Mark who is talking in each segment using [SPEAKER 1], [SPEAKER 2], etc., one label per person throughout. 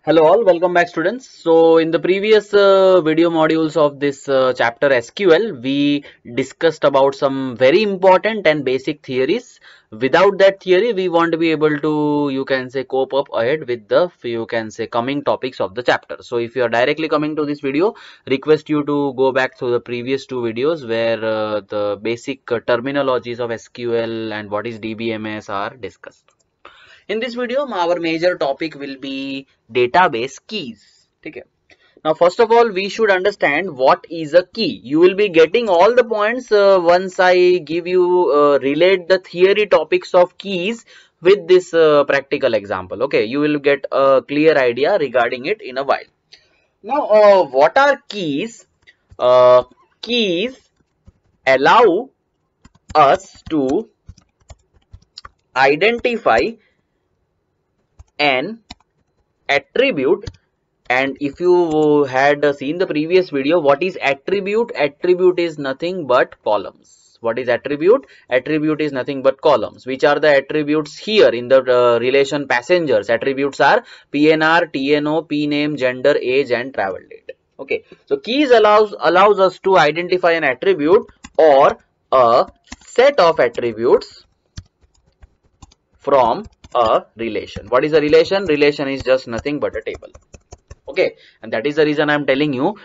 [SPEAKER 1] Hello all, welcome back students. So in the previous video modules of this chapter SQL, we discussed about some very important and basic theories. Without that theory, we won't be able to, you can say, cope up ahead with the, you can say, coming topics of the chapter. So if you are directly coming to this video, request you to go back to the previous two videos where the basic terminologies of SQL and what is DBMS are discussed. In this video, our major topic will be database keys. Okay. Now, first of all, we should understand what is a key. You will be getting all the points once I give you relate the theory topics of keys with this practical example. Okay, you will get a clear idea regarding it in a while. Now, what are keys? Keys allow us to identify an attribute. And if you had seen the previous video, what is attribute? Attribute is nothing but columns. What is attribute? Attribute is nothing but columns. Which are the attributes here in the relation passengers? Attributes are PNR, TNO, PName, gender, age and travel date. Okay, so keys allows us to identify an attribute or a set of attributes from a relation. What is a relation? Relation is just nothing but a table. Okay, and that is the reason I am telling you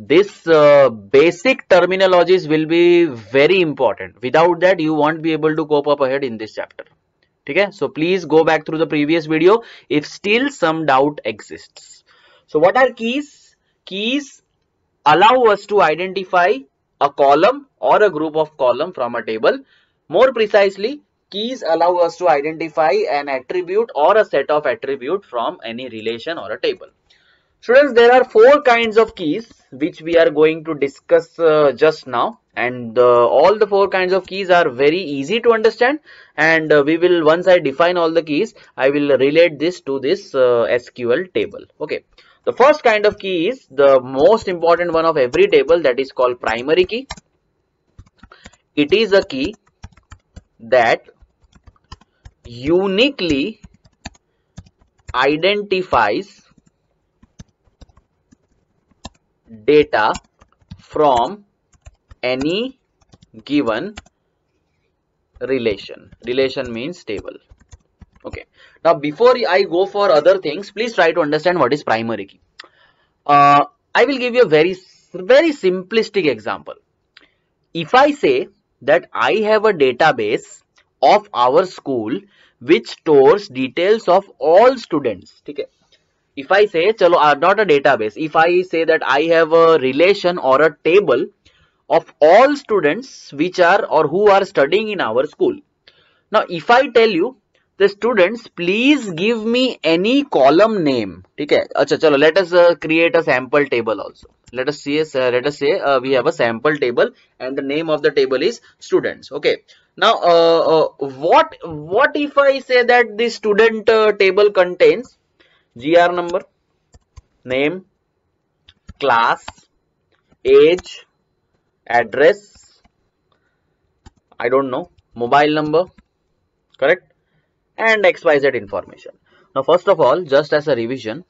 [SPEAKER 1] this basic terminologies will be very important. Without that, you won't be able to cope up ahead in this chapter. Okay, so please go back through the previous video if still some doubt exists. So what are keys? Keys allow us to identify a column or a group of column from a table. More precisely, keys allow us to identify an attribute or a set of attribute from any relation or a table. Students, there are four kinds of keys which we are going to discuss just now, and all the four kinds of keys are very easy to understand, and we will, once I define all the keys, I will relate this to this SQL table. Okay, the first kind of key is the most important one of every table, that is called primary key. It is a key that uniquely identifies data from any given relation. Relation means table. Okay, now before I go for other things, please try to understand what is primary key. I will give you a very simplistic example. If I say that I have a database of our school which stores details of all students, okay? If I say, chalo, not a database, if I say that I have a relation or a table of all students which are or who are studying in our school. Now, if I tell you the students, please give me any column name. Okay, chalo, let us create a sample table also. Let us say we have a sample table and the name of the table is students. Okay. Now, what if I say that the student table contains GR number, name, class, age, address, I don't know, mobile number, correct, and XYZ information. Now, first of all, just as a revision,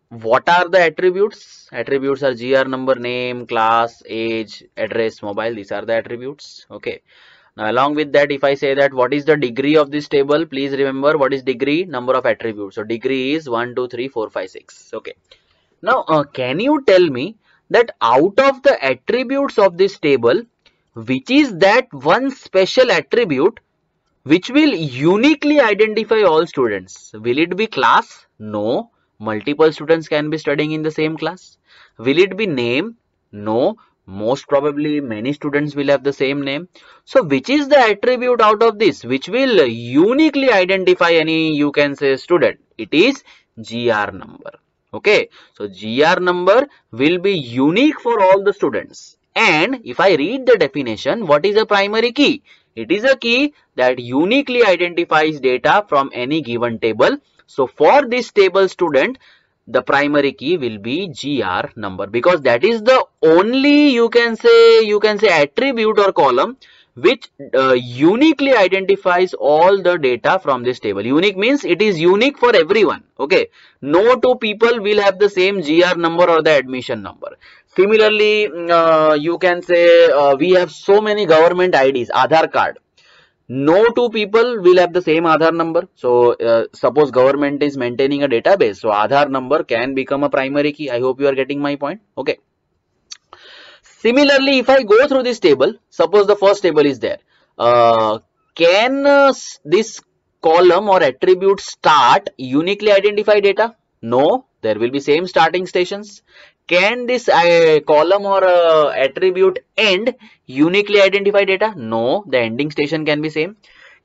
[SPEAKER 1] what are the attributes? Attributes are GR number, name, class, age, address, mobile. These are the attributes. Okay. Now, along with that, if I say that what is the degree of this table, please remember what is degree? Number of attributes. So, degree is 1, 2, 3, 4, 5, 6. Okay. Now, can you tell me that out of the attributes of this table, which is that one special attribute which will uniquely identify all students? Will it be class? No. Multiple students can be studying in the same class. Will it be name? No. Most probably many students will have the same name. So which is the attribute out of this which will uniquely identify any, you can say, student? It is GR number. Okay, so GR number will be unique for all the students. And if I read the definition, what is a primary key? It is a key that uniquely identifies data from any given table. So for this table student, the primary key will be GR number, because that is the only, you can say attribute or column which uniquely identifies all the data from this table. Unique means it is unique for everyone. Okay, no two people will have the same GR number or the admission number. Similarly, you can say we have so many government IDs, Aadhaar card. No two people will have the same Aadhaar number. So suppose government is maintaining a database, so Aadhaar number can become a primary key. I hope you are getting my point. Okay. Similarly, if I go through this table, suppose the first table is there. Can this column or attribute start uniquely identify data? No, there will be same starting stations. Can this column or attribute end uniquely identify data? No, the ending station can be same.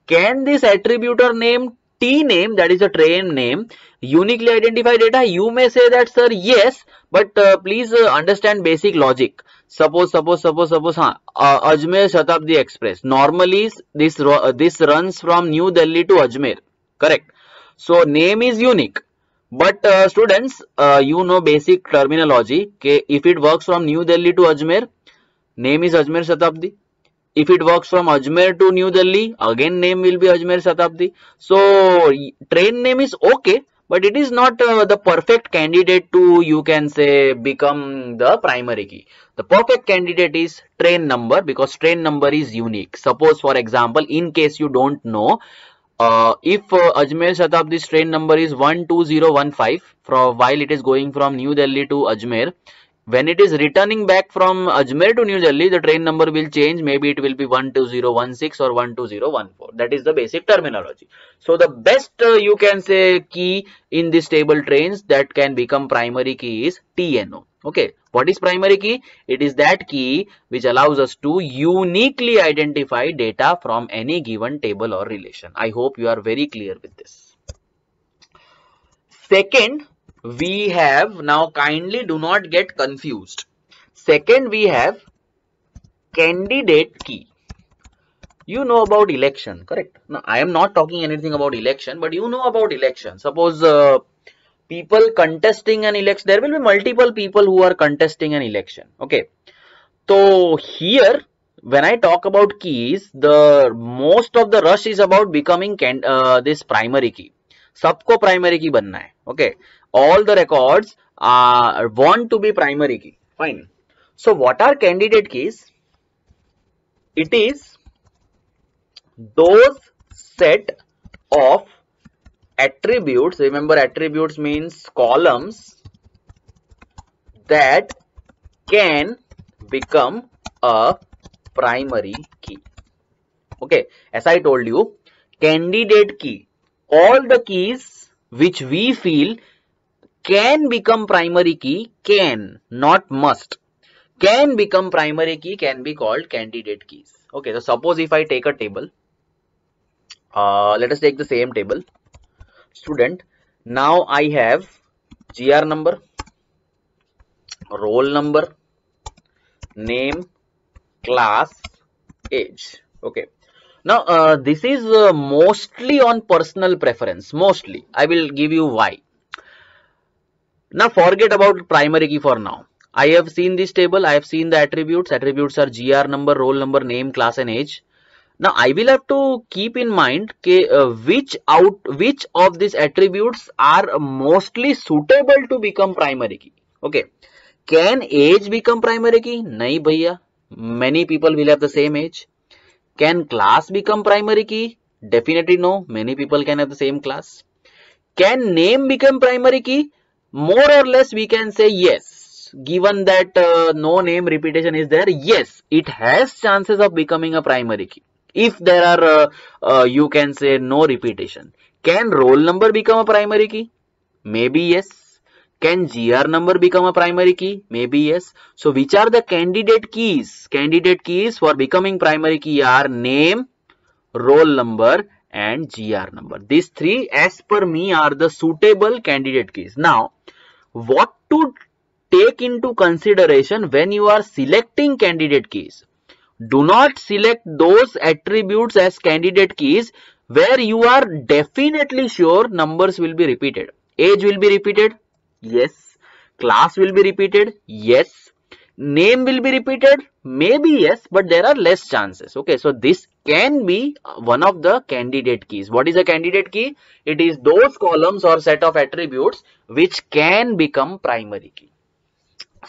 [SPEAKER 1] Can this attribute or name T name, that is a train name, uniquely identify data? You may say that, sir, yes, but please understand basic logic. Suppose Ajmer Shatabdi Express. Normally this runs from New Delhi to Ajmer, correct? So name is unique. But students, you know basic terminology. Okay, if it works from New Delhi to Ajmer, name is Ajmer Shatabdi. If it works from Ajmer to New Delhi, again name will be Ajmer Shatabdi. So train name is okay, but it is not the perfect candidate to, you can say, become the primary key. The perfect candidate is train number, because train number is unique. Suppose for example, in case you don't know, if Ajmer Shatabdi's train number is 12015 while it is going from New Delhi to Ajmer, when it is returning back from Ajmer to New Delhi, the train number will change. Maybe it will be 12016 or 12014. That is the basic terminology. So the best you can say key in this table trains that can become primary key is TNO. Okay, what is primary key? It is that key which allows us to uniquely identify data from any given table or relation. I hope you are very clear with this. Second, we have, now kindly do not get confused. Second, we have candidate key. You know about election, correct? Now, I am not talking anything about election, but you know about election. Suppose people contesting an election, there will be multiple people who are contesting an election. Okay. So here, when I talk about keys, the most of the rush is about becoming this primary key. सबको primary key बनना है. Okay. All the records want to be primary key. Fine. So what are candidate keys? It is those set of attributes. Remember, attributes means columns that can become a primary key. Okay, as I told you, candidate key, all the keys which we feel can become primary key, can, not must, can become primary key, can be called candidate keys. Okay, so suppose if I take a table, let us take the same table. Student, now I have GR number, roll number, name, class, age. Okay. Now this is mostly on personal preference. Mostly. I will give you why. Now forget about primary key for now. I have seen this table. I have seen the attributes. Attributes are GR number, roll number, name, class and age. Now I will have to keep in mind which of these attributes are mostly suitable to become primary key. Okay. Can age become primary key? Nahi bhaiya. Many people will have the same age. Can class become primary key? Definitely no. Many people can have the same class. Can name become primary key? More or less we can say yes. Given that no name repetition is there, yes, it has chances of becoming a primary key. If there are, you can say, no repetition. Can roll number become a primary key? Maybe yes. Can GR number become a primary key? Maybe yes. So which are the candidate keys? Candidate keys for becoming primary key are name, roll number and GR number. These three as per me are the suitable candidate keys. Now what to take into consideration when you are selecting candidate keys? Do not select those attributes as candidate keys where you are definitely sure numbers will be repeated. Age will be repeated. Yes. Class will be repeated. Yes. Name will be repeated, maybe yes, but there are less chances. Okay, so this can be one of the candidate keys. What is a candidate key? It is those columns or set of attributes which can become primary key.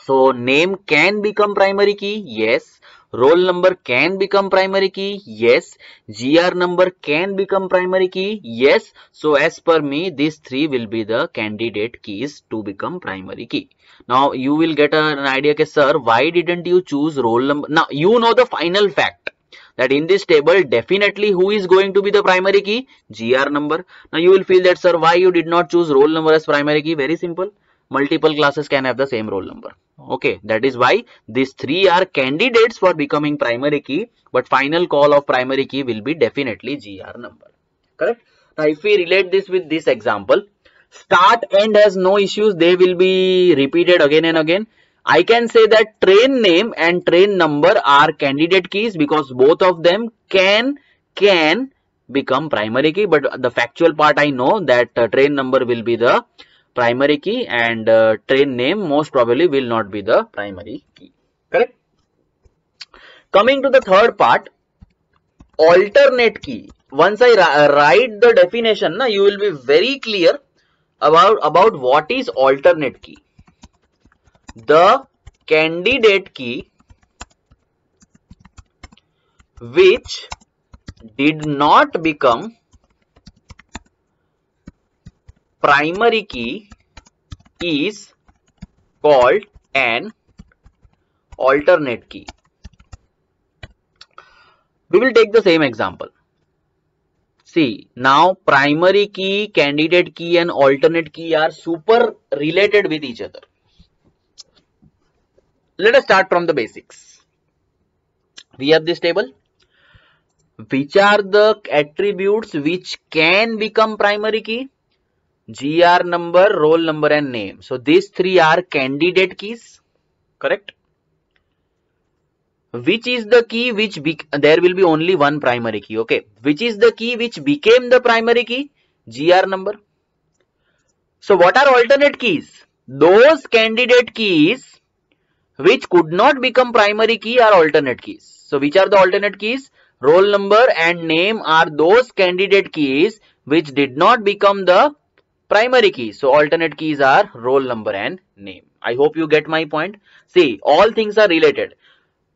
[SPEAKER 1] So name can become primary key, yes. Roll number can become primary key, yes. GR number can become primary key, yes. So as per me, these three will be the candidate keys to become primary key. Now you will get an idea, okay, sir, why didn't you choose roll number? Now you know the final fact that in this table definitely who is going to be the primary key? GR number. Now you will feel that, sir, why you did not choose roll number as primary key? Very simple. Multiple classes can have the same roll number. Okay, that is why these three are candidates for becoming primary key, but final call of primary key will be definitely GR number. Correct? Now if we relate this with this example, start end has no issues, they will be repeated again and again. I can say that train name and train number are candidate keys because both of them can become primary key, but the factual part I know that train number will be the primary key and train name most probably will not be the primary key. Correct? Coming to the third part, alternate key. Once I write the definition, you will be very clear about what is alternate key. The candidate key which did not become primary key is called an alternate key. We will take the same example. See, now primary key, candidate key and alternate key are super related with each other. Let us start from the basics. We have this table. Which are the attributes which can become primary key? GR number, roll number and name. So these three are candidate keys. Correct? Which is the key which there will be only one primary key. Okay. Which is the key which became the primary key? GR number. So what are alternate keys? Those candidate keys which could not become primary key are alternate keys. So which are the alternate keys? Roll number and name are those candidate keys which did not become the primary key. So alternate keys are roll number and name. I hope you get my point. See, all things are related.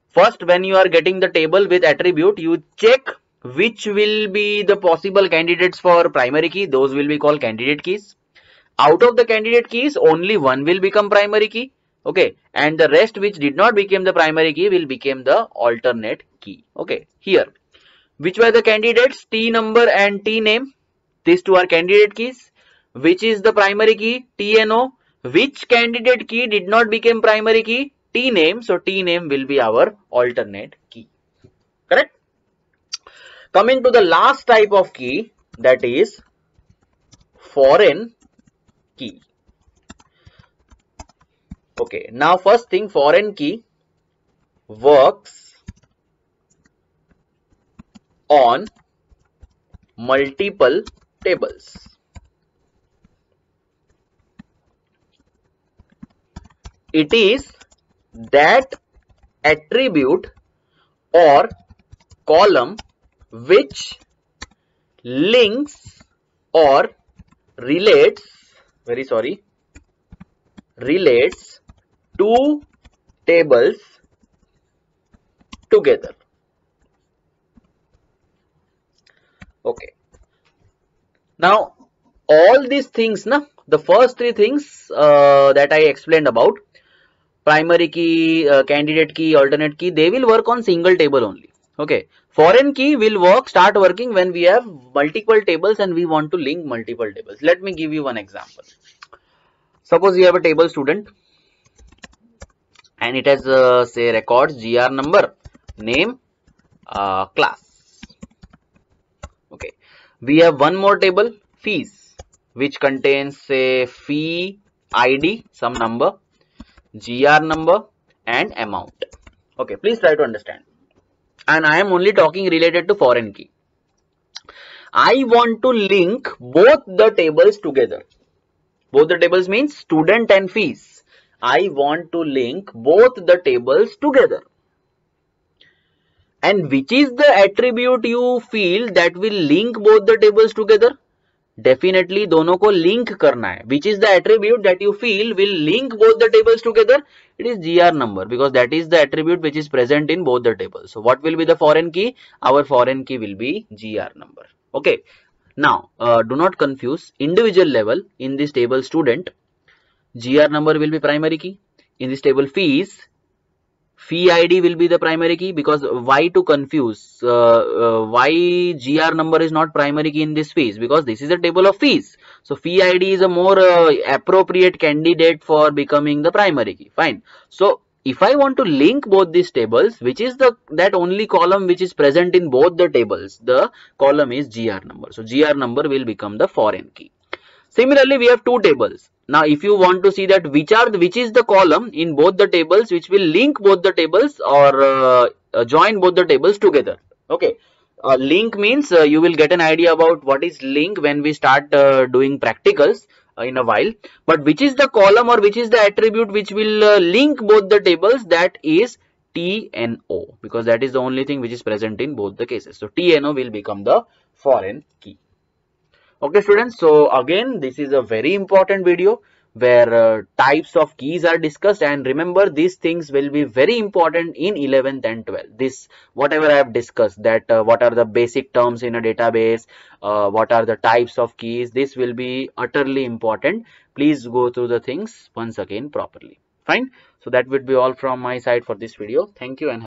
[SPEAKER 1] First, when you are getting the table with attribute, you check which will be the possible candidates for primary key. Those will be called candidate keys. Out of the candidate keys, only one will become primary key. Okay, and the rest which did not become the primary key will become the alternate key. Okay, here, which were the candidates? T number and T name. These two are candidate keys. Which is the primary key? TNO. Which candidate key did not become primary key? T name. So T name will be our alternate key. Correct? Coming to the last type of key, that is foreign key. Okay, now first thing, foreign key works on multiple tables. It is that attribute or column which links or relates two tables together. Okay. Now all these things, the first three things that I explained about, primary key, candidate key, alternate key, they will work on single table only. Okay. Foreign key will start working when we have multiple tables and we want to link multiple tables. Let me give you one example. Suppose you have a table student and it has say records GR number, name, class. Okay. We have one more table, fees, which contains say fee, ID, some number, GR number and amount. Okay, please try to understand. And I am only talking related to foreign key. I want to link both the tables together. Both the tables means student and fees. I want to link both the tables together. And which is the attribute you feel that will link both the tables together? Definitely दोनों को link करना है. Which is the attribute that you feel will link both the tables together? It is GR number, because that is the attribute which is present in both the tables. So what will be the foreign key? Our foreign key will be GR number. Okay. Now do not confuse individual level. In this table student, GR number will be primary key. In this table fees, fee ID will be the primary key, because why to confuse? Why GR number is not primary key in this fees? Because this is a table of fees. So fee ID is a more appropriate candidate for becoming the primary key. Fine. So if I want to link both these tables, which is that only column which is present in both the tables, the column is GR number. So GR number will become the foreign key. Similarly, we have two tables. Now, if you want to see that which is the column in both the tables which will link both the tables or join both the tables together. Okay. Link means you will get an idea about what is link when we start doing practicals in a while. But which is the column or which is the attribute which will link both the tables? That is TNO, because that is the only thing which is present in both the cases. So TNO will become the foreign key. Okay students, so again this is a very important video where types of keys are discussed, and remember these things will be very important in 11th and 12th. This whatever I have discussed, that what are the basic terms in a database, what are the types of keys, this will be utterly important. Please go through the things once again properly. Fine. So that would be all from my side for this video. Thank you and